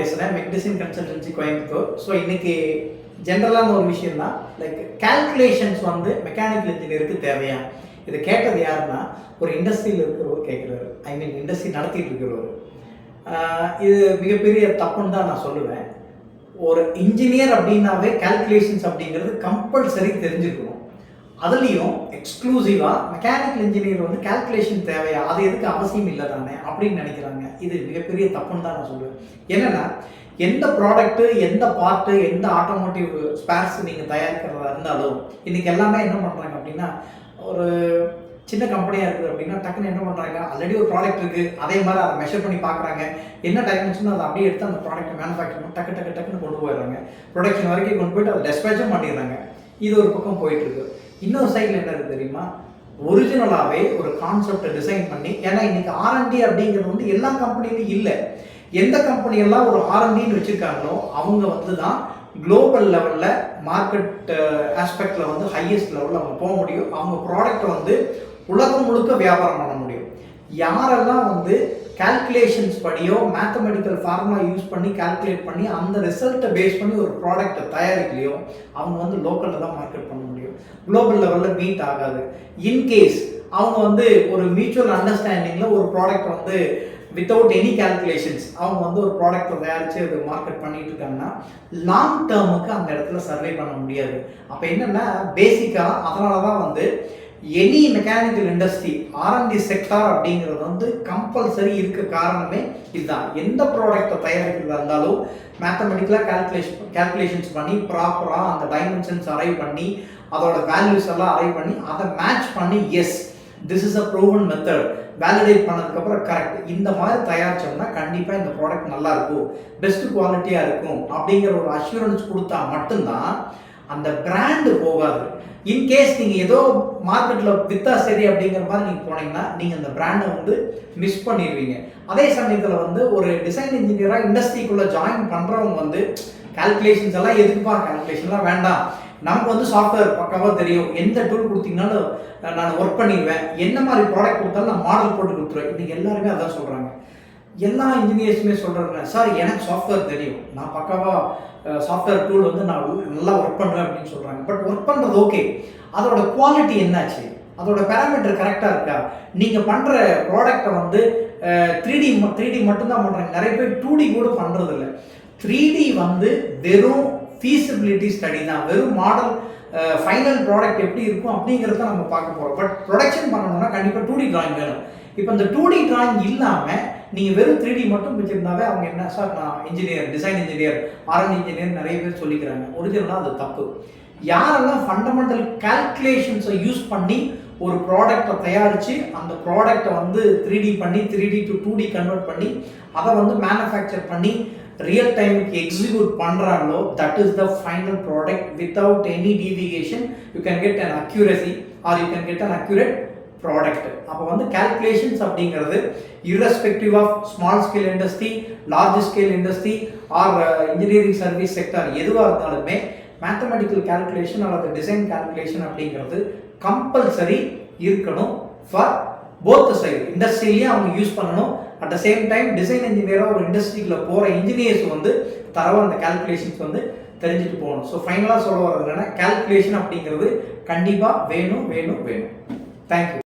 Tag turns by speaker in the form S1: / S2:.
S1: பேசுகிறேன், மெக்டிசின் consultancy Coimbatore. So இன்னைக்கு ஜென்ரலான ஒரு விஷயம் தான், லைக் கால்குலேஷன்ஸ் வந்து மெக்கானிக்கல் இன்ஜினியருக்கு தேவையா? இதை கேட்டது யாருன்னா, ஒரு இண்டஸ்ட்ரியில் இருக்கிறவர் கேட்குறாரு. ஐ மீன் இண்டஸ்ட்ரி நடத்திட்டு இருக்கிறவர். இது மிகப்பெரிய தப்புன்னு தான் நான் சொல்லுவேன். ஒரு இன்ஜினியர் அப்படின்னாவே கால்குலேஷன்ஸ் அப்படிங்கிறது கம்பல்சரி தெரிஞ்சுக்கணும். அதுலேயும் எக்ஸ்க்ளூசிவாக மெக்கானிக்கல் இன்ஜினியர் வந்து கால்குலேஷன் தேவையா, அது எதுக்கு அவசியம் இல்லை தானே அப்படின்னு நினைக்கிறாங்க. இது மிகப்பெரிய தப்புன்னு தான் நான் சொல்லுவேன். என்னென்னா, எந்த ப்ராடக்ட்டு, எந்த பார்ட்டு, எந்த ஆட்டோமோட்டிவ் ஸ்பேர்ஸ் நீங்கள் தயாரிக்கிறதா இருந்தாலும் இன்றைக்கி எல்லாமே என்ன பண்ணுறாங்க அப்படின்னா, ஒரு சின்ன கம்பெனியாக இருக்குது அப்படின்னா டக்குன்னு என்ன பண்ணுறாங்க, ஆல்ரெடி ஒரு ப்ராடக்ட் இருக்குது, அதே மாதிரி அதை மெஷர் பண்ணி பார்க்குறாங்க, என்ன டைமென்ஷனோ அதை அப்படியே எடுத்து அந்த ப்ராடக்ட்டை மேனுஃபேக்சர் டக்குன்னு கொண்டு போயிடுறாங்க. ப்ரொடக்ஷன் வரைக்கும் கொண்டு போயிட்டு அதை டெஸ்பேச்சும் பண்ணிடுறாங்க. இது ஒரு பக்கம் போயிட்டுருக்கு. இன்னொரு சைடில் என்ன இருக்குது தெரியுமா, ஒரிஜினலாகவே ஒரு கான்செப்டை டிசைன் பண்ணி, ஏன்னா இன்றைக்கி ஆர்என்டி அப்படிங்கிறது வந்து எல்லா கம்பெனிலையும் இல்லை. எந்த கம்பெனியெல்லாம் ஒரு ஆர்என்டின்னு வச்சுருக்காங்களோ அவங்க வந்து தான் குளோபல் லெவலில் மார்க்கெட் ஆஸ்பெக்டில் வந்து ஹையஸ்ட் லெவலில் அவங்க போக முடியும். அவங்க ப்ராடக்டை வந்து உலகம் முழுக்க வியாபாரம் பண்ண முடியும். யாரெல்லாம் வந்து கால்குலேஷன்ஸ் படியோ மேத்தமெட்டிக்கல் ஃபார்முலா யூஸ் பண்ணி கால்குலேட் பண்ணி அந்த ரிசல்ட்டை பேஸ் பண்ணி ஒரு ப்ராடக்ட்டை தயாரிக்கலையோ அவங்க வந்து லோக்கலில் தான் மார்க்கெட் பண்ண முடியும். குளோபல் லெவலில் மீட் ஆகாது. இன்கேஸ் அவங்க வந்து ஒரு மியூச்சுவல் அண்டர்ஸ்டாண்டிங்கில் ஒரு ப்ராடக்ட் வந்து வித்தவுட் எனி கால்குலேஷன்ஸ் அவங்க வந்து ஒரு ப்ராடக்ட்டை தயாரித்து அது மார்க்கெட் பண்ணிட்டு இருக்காங்கன்னா லாங் டேர்முக்கு அந்த இடத்துல சர்வே பண்ண முடியாது. அப்போ என்னென்னா பேசிக்காக அதனால தான் வந்து any mechanical industry R&D sector அப்படிங்கிறது வந்து கம்பல்சரி இருக்க காரணமே இதுதான். எந்த ப்ராடக்டை தயாரிக்கிறதா இருந்தாலும் மேத்தமெட்டிக்கலாக கால்குலேஷன்ஸ் பண்ணி ப்ராப்பராக அந்த டைமென்ஷன்ஸ் அரைவ் பண்ணி அதோட வேல்யூஸ் எல்லாம் அரைவ் பண்ணி அதை மேட்ச் பண்ணி yes this is a proven method validate பண்ணதுக்கப்புறம் கரெக்ட் இந்த மாதிரி தயாரிச்சோம்னா கண்டிப்பாக இந்த ப்ராடக்ட் நல்லா இருக்கும், பெஸ்ட் குவாலிட்டியாக இருக்கும் அப்படிங்கிற ஒரு அஷூரன்ஸ் கொடுத்தா மட்டும்தான் அந்த பிராண்டு போகாது. இன்கேஸ் நீங்கள் ஏதோ மார்க்கெட்டில் வித்தா சரி அப்படிங்கிற மாதிரி நீங்கள் போனீங்கன்னா நீங்கள் அந்த பிராண்டை வந்து மிஸ் பண்ணிடுவீங்க. அதே சமயத்தில் வந்து ஒரு டிசைன் இன்ஜினியராக இண்டஸ்ட்ரிக்குள்ளே ஜாயின் பண்ணுறவங்க வந்து கால்குலேஷன்ஸ் எல்லாம் எதுக்குப்பா, கால்குலேஷன்லாம் வேண்டாம், நமக்கு வந்து சாஃப்ட்வேர் பக்காவாக தெரியும், எந்த டூல் கொடுத்தீங்கனாலும் நான் ஒர்க் பண்ணிடுவேன், என்ன மாதிரி ப்ராடக்ட் கொடுத்தாலும் நான் மாடல் போட்டு கொடுத்துருவேன். இன்றைக்கி எல்லாருமே அதான் சொல்கிறாங்க. எல்லா இன்ஜினியர்ஸுமே சொல்கிறாங்க, சார் எனக்கு சாஃப்ட்வேர் தெரியும், நான் பக்காவாக சாஃப்ட்வேர் டூல் வந்து நான் நல்லா ஒர்க் பண்ணுவேன் அப்படின்னு சொல்கிறாங்க. பட் ஒர்க் பண்ணுறது ஓகே, அதோட குவாலிட்டி என்னாச்சு, அதோட பேராமீட்டர் கரெக்டாக இருக்கா? நீங்கள் பண்ணுற ப்ராடக்டை வந்து 3D மட்டும்தான் பண்ணுறாங்க. நிறைய பேர் 2D கூட பண்ணுறதில்ல. 3D வந்து வெறும் ஃபீஸிபிலிட்டி ஸ்டடி தான், வெறும் மாடல் ஃபைனல் ப்ராடக்ட் எப்படி இருக்கும் அப்படிங்கிறத நம்ம பார்க்க போகிறோம். பட் ப்ரொடக்ஷன் பண்ணணும்னா கண்டிப்பாக 2D டிராயிங் வேணும். இப்போ இந்த 2D டிராயிங் இல்லாமல் நீங்கள் வெறும் 3D மட்டும் வச்சுருந்தாவே அவங்க என்ன, சார் நான் engineer, design engineer, R&D engineer நிறைய பேர் சொல்லிக்கிறாங்க. ஒரிஜினலாக அது தப்பு. யாரெல்லாம் ஃபண்டமெண்டல் கால்குலேஷன்ஸை யூஸ் பண்ணி ஒரு ப்ராடக்டை தயாரித்து அந்த ப்ராடக்டை வந்து 3D பண்ணி 3D to 2D கன்வெர்ட் பண்ணி அதை வந்து மேனுஃபேக்சர் பண்ணி ரியல் டைமுக்கு எக்ஸிக்யூட் பண்ணுறாங்களோ that is the final product. Without any deviation you can get an accuracy or you can get an accurate product. அப்போ வந்து கால்குலேஷன்ஸ் அப்படிங்கிறது irrespective of small scale industry, large scale industry or engineering service sector எதுவாக இருந்தாலுமே mathematical calculation அல்லது design calculation அப்படிங்கிறது compulsory இருக்கணும் for both side. இண்டஸ்ட்ரியிலேயே அவங்க யூஸ் பண்ணணும். At the same time design இன்ஜினியராக ஒரு இண்டஸ்ட்ரிக்குள்ளே போகிற இன்ஜினியர்ஸ் வந்து தரவாக அந்த கால்குலேஷன்ஸ் வந்து தெரிஞ்சுட்டு போகணும். ஸோ ஃபைனலாக சொல்ல வர்றது என்னென்னா, கால்குலேஷன் அப்படிங்கிறது கண்டிப்பாக வேணும். தேங்க்யூ.